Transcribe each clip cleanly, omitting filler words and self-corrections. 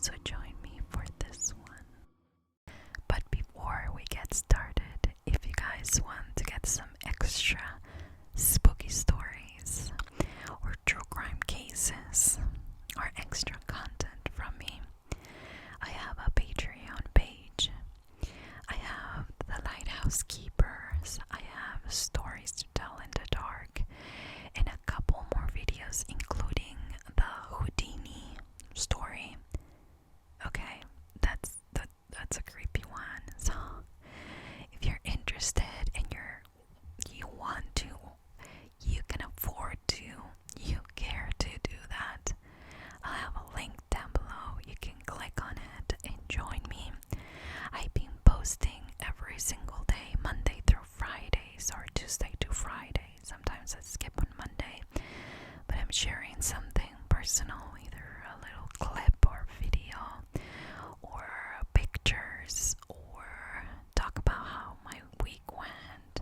so join me for this one. But before we get started, if you guys want to get some extra spooky stories or true crime cases or extra content from me, I have a Patreon page. I have the Lighthouse Keepers. I have Stories to Tell in the Dark, and a couple more videos, including the Houdini story. Okay, that's a creepy one. So if you're interested and you want to, you can afford to, you care to do that, I'll have a link down below. You can click on it and join me. I've been posting every single day, Monday through Fridays or Tuesday to Friday. Sometimes I skip on Monday, but I'm sharing something personal, either a little clip or video or pictures, or talk about how my week went.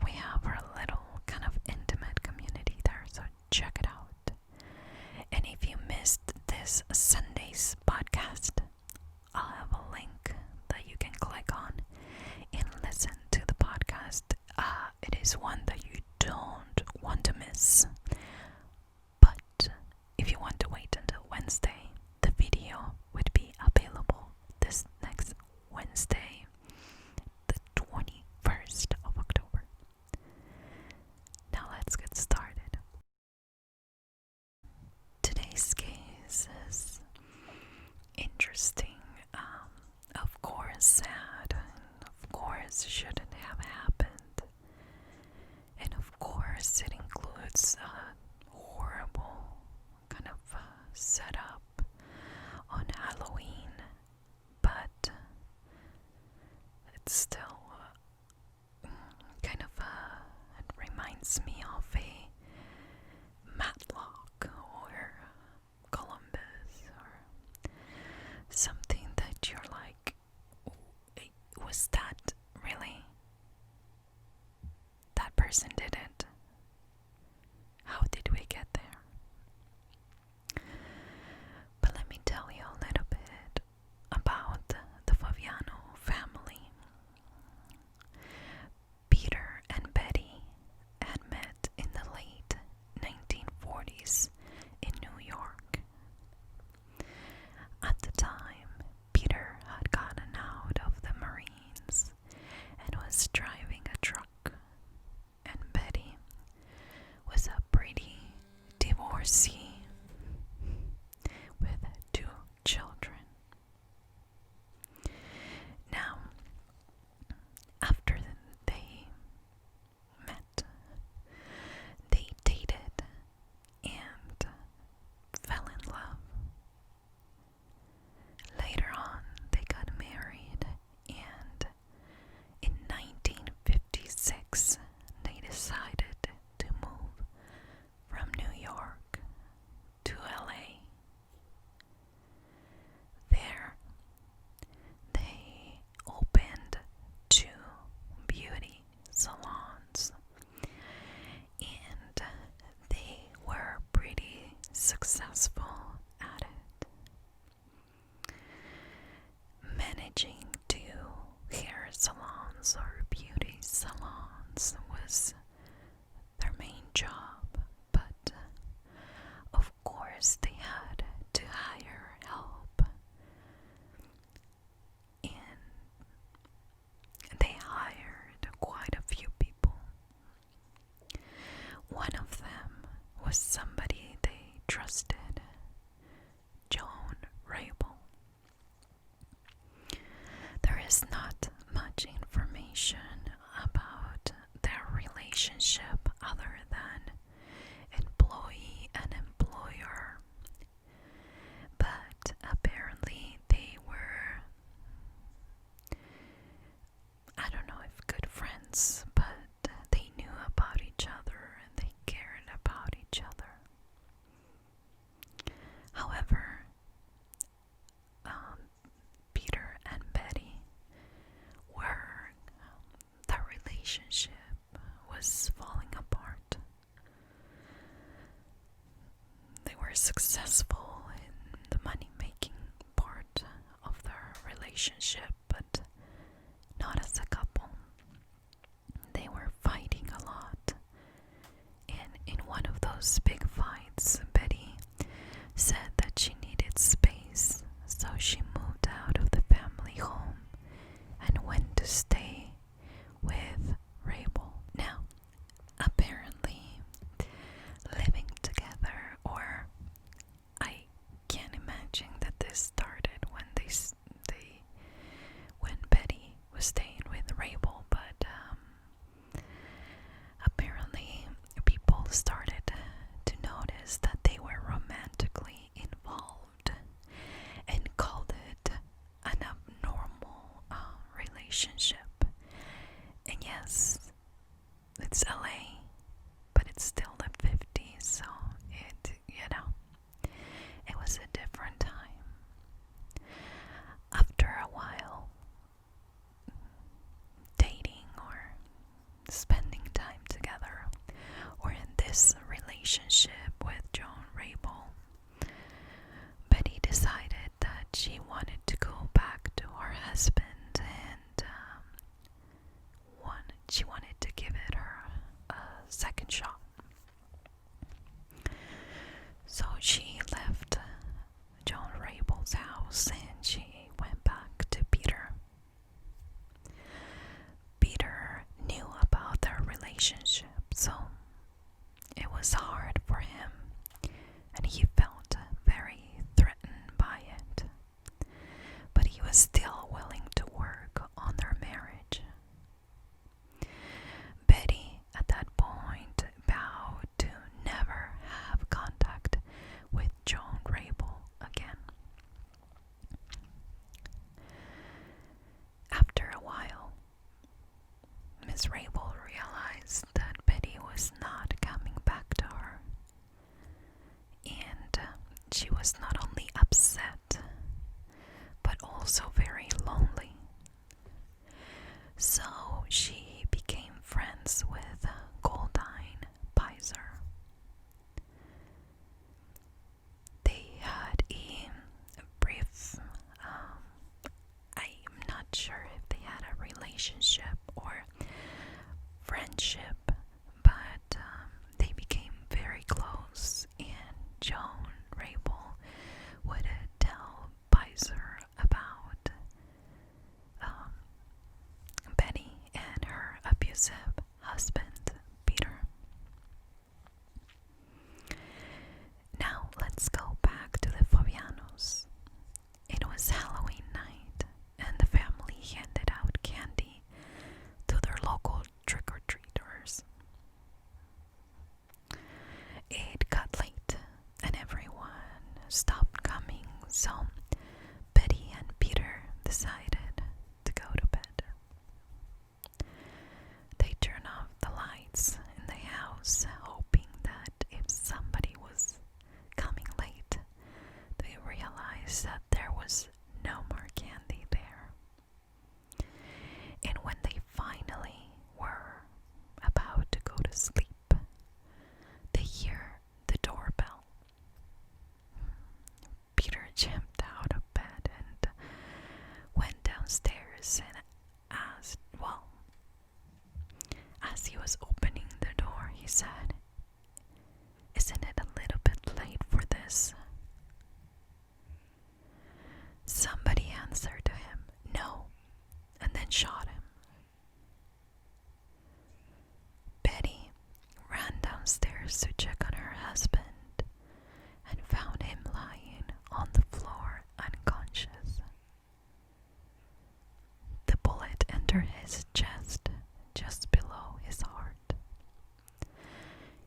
We have our little kind of intimate community there, so check it out. And if you missed this Sunday's podcast, I'll have a link that you can click on and listen to the podcast. It is one that you don't want to miss. But if you want to wait until Wednesday, the video would be available this next Wednesday, the 21st of October. Now let's get started. Today's case is interesting, of course sad, and of course shouldn't have happened, and of course it includes a horrible kind of setup on Halloween, but it's still kind of it reminds me of a Matlock or Columbus or something that you're like, was that really? That person did it. How did we get there? But let me tell you a little bit about the Fabiano family. Peter and Betty had met in the late 1940s in New York. At the time, Peter had gotten out of the Marines and was driving a truck, and Betty was a pretty divorcee with 2 children. Now, after they met, they dated and fell in love. Later on, they got married, and in 1956, they decided to move from New York to LA. There, they opened 2 beauty salons, and they were pretty successful at it. Managing 2 hair salons or beauty salons was their main job, but of course they had to hire help, and they hired quite a few people. One of them was somebody they trusted, Joan Rabel. There is not much information about their relationship relationship, but not as a couple. They were fighting a lot. And in one of those big fights, Betty said that she needed space, so she moved out of the family home and went to stay with Rabel. Now, apparently, living together, or I can't imagine that this started when when Betty was staying with Rabel, but apparently people started to notice that they were romantically involved and called it an abnormal relationship. And yes, it's LA, but it's still the 50s, so it was a different time. After a while, dating or spending time together, or in this relationship with John Rabel, Betty decided that she wanted to go back to her husband and she wanted to give it a second shot. So she left John Rabel's house and she went back to Peter. Peter knew about their relationship, so it was hard for him, and he felt very threatened by it. But he was still willing to work on their marriage. Betty, at that point, vowed to never have contact with John Rabel again. After a while, Miss Rabel realized that Betty was not coming back to her, and she was not only upset, but also very lonely. So she became friends with Goldine Pizer. They had a brief, I'm not sure if they had a relationship or friendship, but they became very close, and Joan Rabel would tell Pizer about Betty and her abusive husband, Peter. Now let's go back to the Fabianos. It was Halloween night, and the family handed out candy to their local trick-or-treaters. It got late, and everyone stopped coming, so Betty and Peter decided to go to bed. They turned off the lights in the house, hoping that if somebody was coming late, they realized that there was no more candy there. And when they finally were about to go to sleep, they hear the doorbell. Peter jumped out of bed and went downstairs and asked, as he was opening the door, he said, "Isn't it a little bit late for this?" Somebody answered to him, "No," and then shot him. Betty ran downstairs to check on her husband and found him lying on the floor unconscious. The bullet entered his chest just below his heart.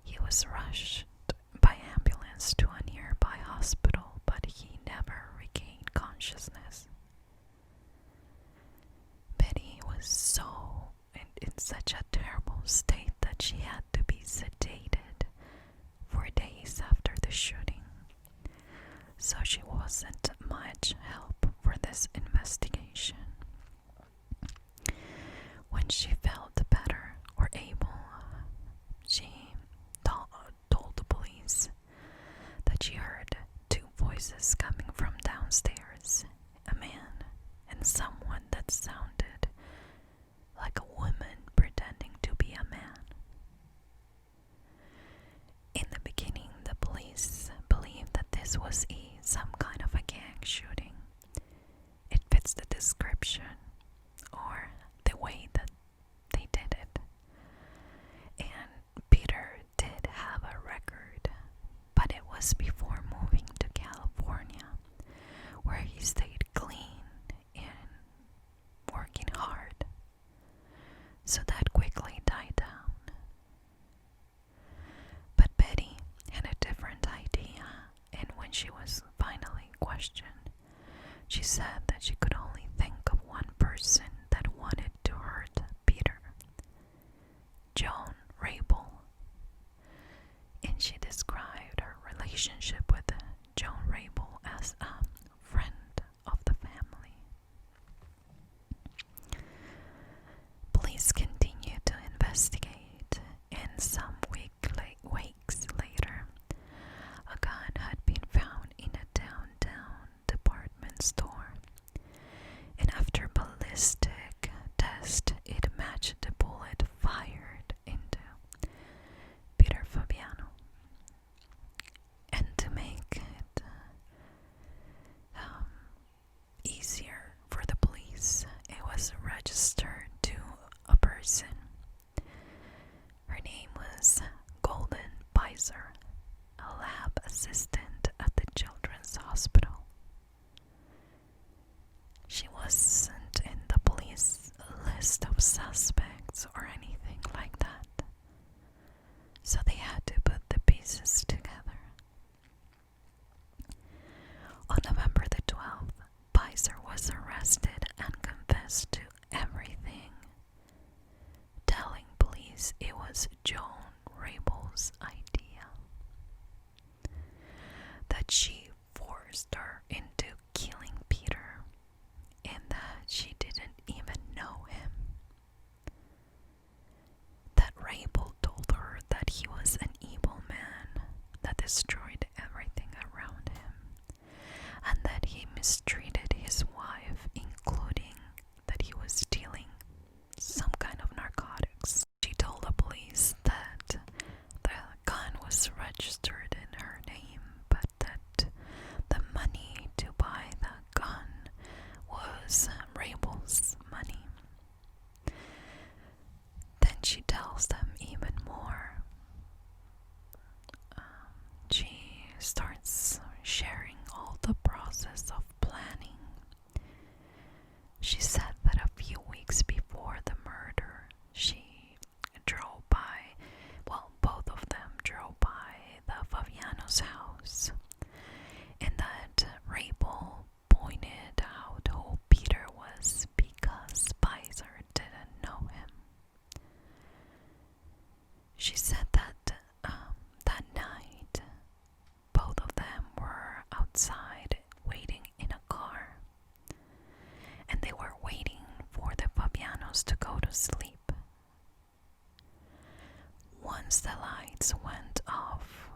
He was rushed by ambulance to a nearby hospital, but he never regained consciousness. Betty was in such a terrible state that she had to be sedated for days after the shooting, so she wasn't much help for this investigation. When she felt better or able, she told the police that she heard two voices coming from downstairs, a man and someone stayed clean and working hard. So that quickly died down. But Betty had a different idea, and when she was finally questioned, she said that she could only think of one person that wanted to hurt Peter, Joan Rabel. And she described her relationship with Joan Rabel as a friend of the family. Police continued to investigate, and some weeks later, a gun had been found in a downtown department store. And after ballistic test, it matched the bullet fired into Peter Fabiano. And to make it easier for the police, it was registered to a person. Her name was Golden Pizer, a lab assistant at the Children's Hospital. She wasn't in the police list of suspects or anything like that, so they had to put the pieces together. On November the 12th, Pizer was arrested and confessed to everything, telling police it was Joan Rabel's idea, that she forced her into killing Peter, and that she didn't even know him. That Rabel told her that he was an evil man that destroyed everything around him, and that he mistreated his wife, including that he was stealing some kind of narcotics. She told the police that the gun was registered in her name, but that the money to buy the gun was Rabel's money. Then she tells them even more. She starts sharing all the process of planning. She said that a few weeks before the murder, she drove by, both of them drove by the Fabianos' house, and that Rabel pointed out who Peter was because Pizer didn't know him. She said that that night, both of them were outside waiting in a car, and they were waiting for the Fabianos to go to sleep. Once the lights went off,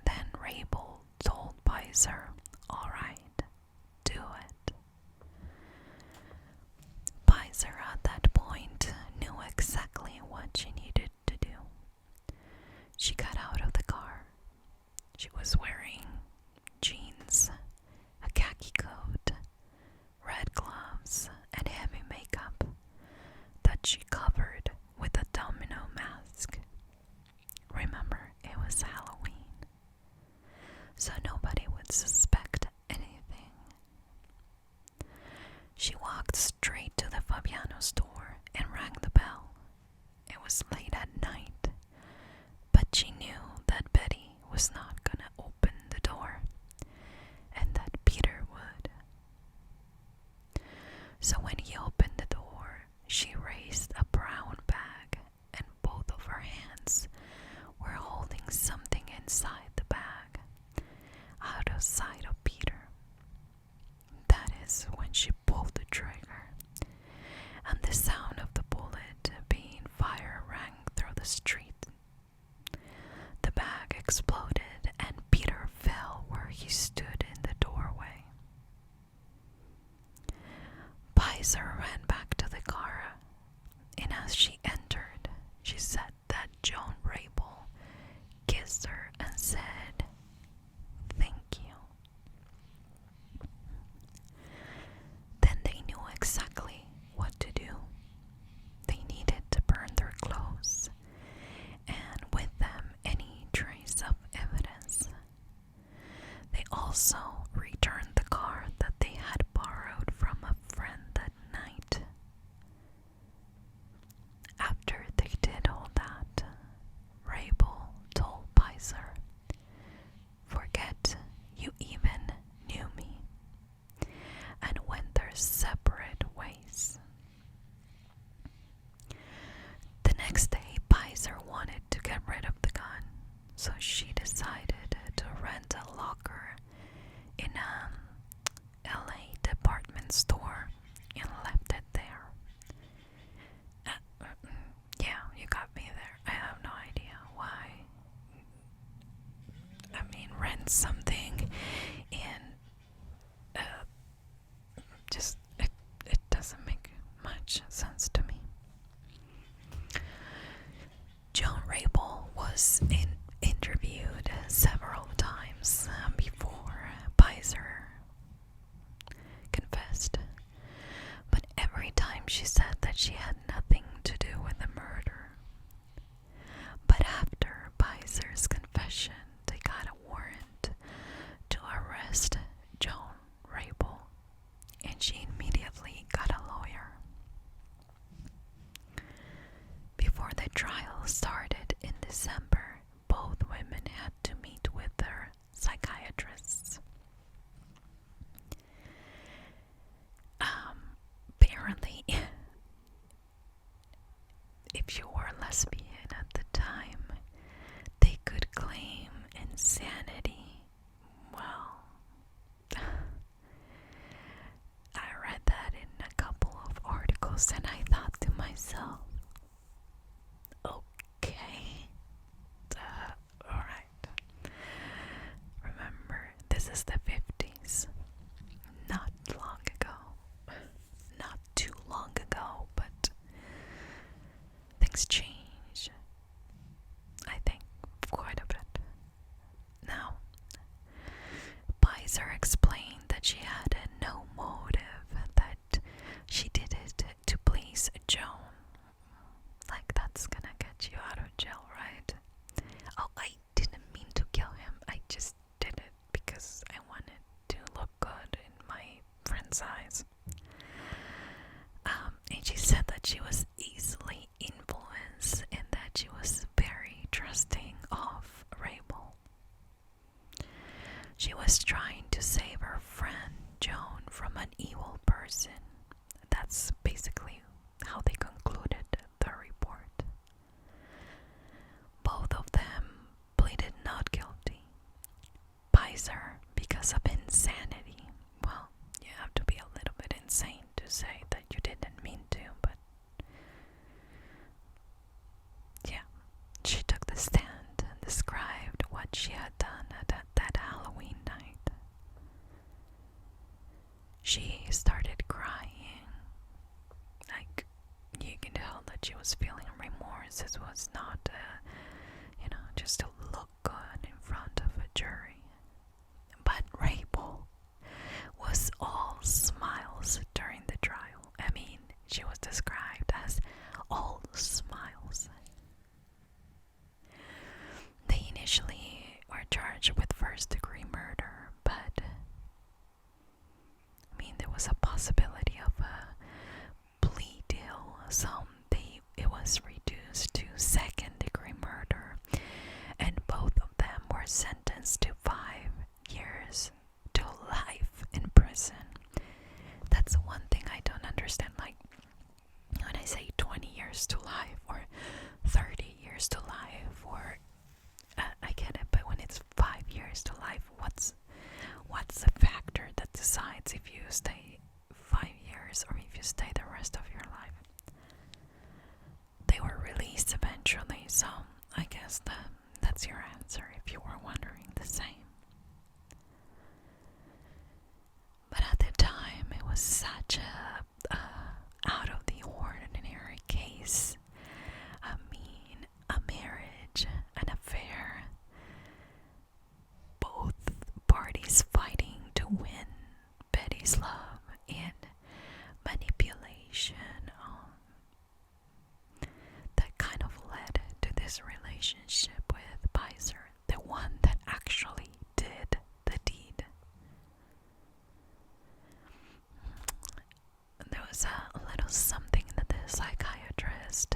then Rabel told Pizer, "All right, do it." Pizer at that point knew exactly what she needed to do. She got out of the car. She was wearing jeans, a khaki coat, red gloves, and heavy makeup that she covered with a domino mask. Remember, it was Halloween, so nobody would suspect anything. She walked straight to the Fabiano's door and rang the bell. It was late at night, but she knew that Betty was not gonna open the door, and that Peter would. So when he opened the door, she raised a brown bag, and both of her hands were holding something inside the bag, out of sight of Peter. That is when she pulled the trigger, and the sound of the bullet being fired rang through the street. The bag exploded, and Peter fell where he stood in the doorway. Pizer ran back to the car, and as she entered, she said that Joan Rabel kissed her and said, "Thank you." Then they knew exactly what to do. They needed to burn their clothes, and with them any trace of evidence. They also returned the car that separate ways. The next day, Pizer wanted to get rid of the gun, so she decided to rent a locker in a LA department store and left it there. Yeah, you got me there. I have no idea why. I mean, rent something and just it doesn't make much sense to me. Joan Rabel was interviewed several times before Pizer confessed, but every time she said that she had nothing to do with the murder. But after Pizer's confession, they got a warrant to arrest Joan Rabel, and she immediately got a lawyer. Before the trial started in December, both women had to meet with their psychiatrists. Apparently, if you were lesbian at the time, they could claim insanity. Well, I read that in a couple of articles and I thought to myself, okay, alright. Remember, this is the 50s, not long ago. Not too long ago, but things change, I think, quite a bit. Now, Pizer explained that she had no motive, that she did it to please Joan. Like, that's gonna get you out of jail, right? Oh, I didn't mean to kill him. I just did it because I wanted to look good in my friend's eyes. And she said that she was easily influenced and that she was very trusting of Rabel. She was trying to save her friend Joan from an evil person. That's basically how they concluded the report. Both of them pleaded not guilty. Pizer, because of insanity. Well, you have to be a little bit insane to say that you didn't mean to, but yeah, she took the stand and described what she had done at that Halloween night. She started crying. Like, you can tell that she was feeling remorse. It was not, just to look good in front of a jury. But Rabel was all smiles during the trial. I mean, she was described as all smiles. They initially were charged with first-degree murder, but I mean, there was a possibility of a plea deal, so it was reduced to second-degree murder, and both of them were sentenced to 5 years to life in prison. That's one thing I don't understand. Like, when I say 20 years to life or 30 years to life, or I get it, but when it's 5 years to life, what's the factor that decides if you stay 5 years or if you stay the rest of your life? They were released eventually, so I guess that's your answer if you were wondering the same. But at the time, it was such a out of the ordinary case. I mean, a marriage, an affair, both parties fighting to win Betty's love and manipulation that kind of led to this relationship with Pizer, the one that actually did the deed. There was a little something that the psychiatrist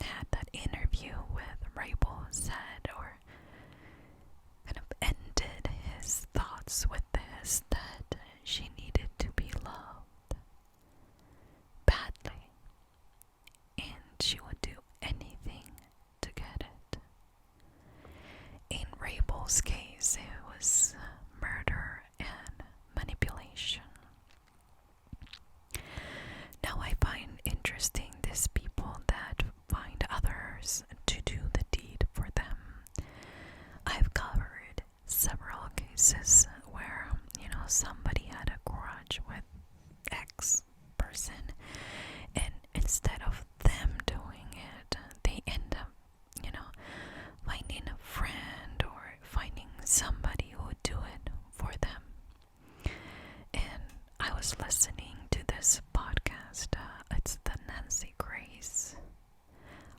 had that interview with Rabel said, or kind of ended his thoughts with this, that she needed to be loved badly, and she would do anything to get it. In Rabel's case, it was murder and manipulation. Now I find interesting these people that find others to do the deed for them. I've covered several cases where, somebody had a grudge with X person, and instead of them doing it, they end up, finding a friend or finding somebody who would do it for them. And I was listening to this podcast. It's the Nancy Grace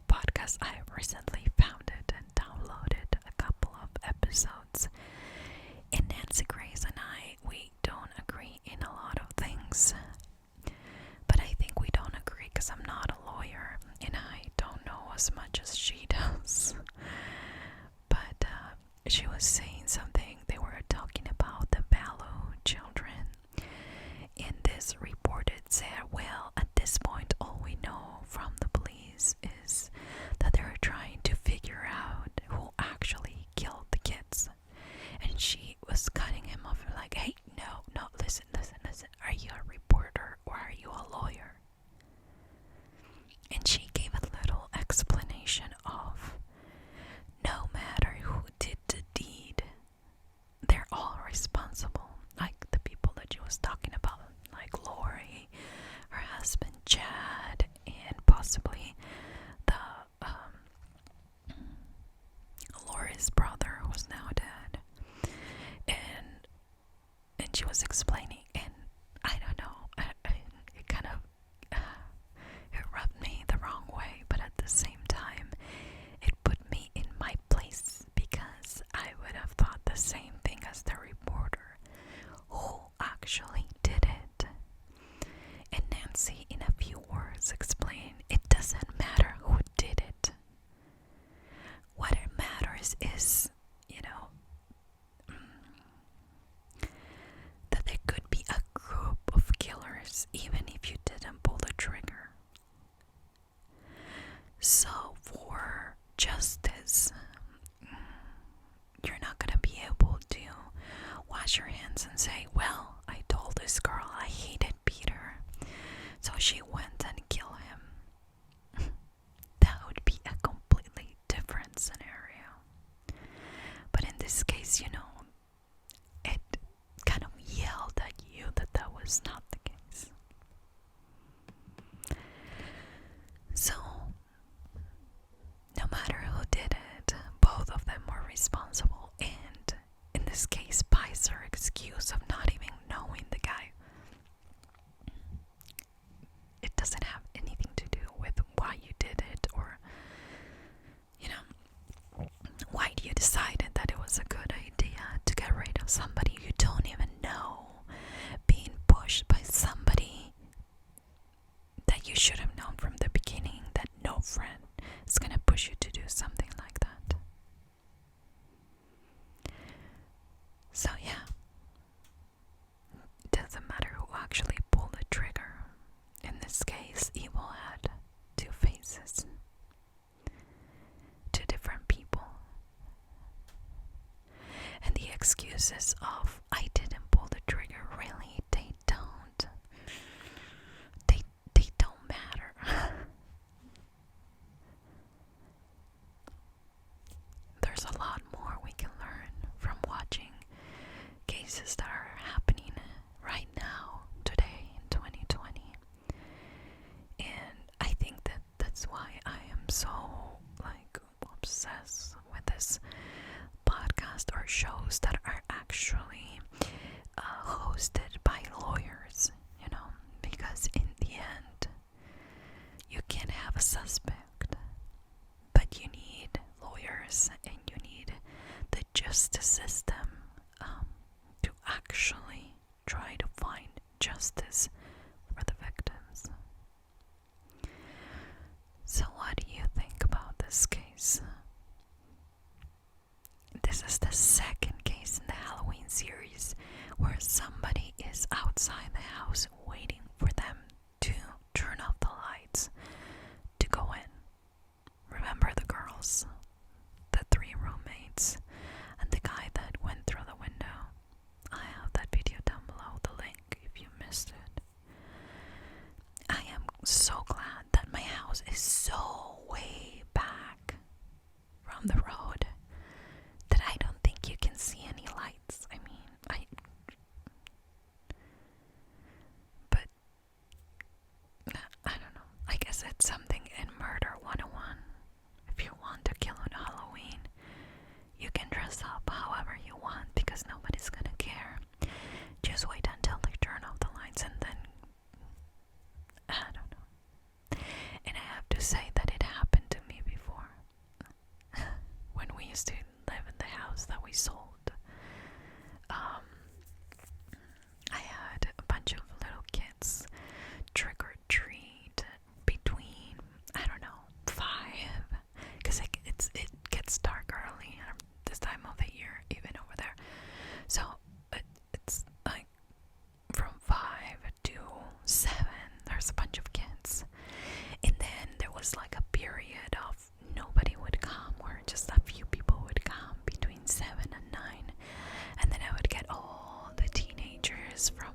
podcast. I recently found it and downloaded a couple of episodes. And Nancy Grace and we don't agree in a lot of things. But I think we don't agree because I'm not a lawyer and I don't know as much as she does. But she was saying something. They were talking about the Vallow children. And this reported said, well, at this point, all we know from the police is that they're trying to figure out who actually killed the kids. And she was cutting him off like, hey, no, listen. Are you a reporter or are you a lawyer? And she gave a little explanation of, no matter who did the deed, they're all responsible. Like the people that she was talking about, like Lori, her husband Chad, and possibly the Lori's brother who's now dead. And she was explaining, and I don't know, it kind of it rubbed me the wrong way, but at the same time, it put me in my place because I would have thought the same thing as the reporter. Who actually did it? And Nancy, in a few words, explained it doesn't matter who did it. What it matters is, that there could be a group of killers even if you didn't pull the trigger. So for justice, you're not going to be able to wash your hands and say, well, I told this girl I hated Peter, so she went and killed him. That would be a completely different scenario. But in this case, it kind of yelled at you that was not the case. So, no matter who did it, both of them were responsible. And in this case, Pi's her excuse of not even knowing the guy, it doesn't have anything to do with why you did it, or why you decided that it was a good idea to get rid of somebody you don't even know, being pushed by somebody that you should have known from the beginning that no friend is going to push you to do something like that. So yeah, it doesn't matter who actually pulled the trigger. In this case, evil had two faces, two different people. And the excuses of, I didn't pull the trigger, really, they don't matter. There's a lot more we can learn from watching cases that are happening right now, today in 2020. And I think that's why I am so obsessed with this podcast or shows that are actually hosted by lawyers, because in the end, you can have a suspect, but you need lawyers and you need the justice system to actually try to find justice for the victims. So what do you think about this case? This is the second case in the Halloween series where somebody is out is from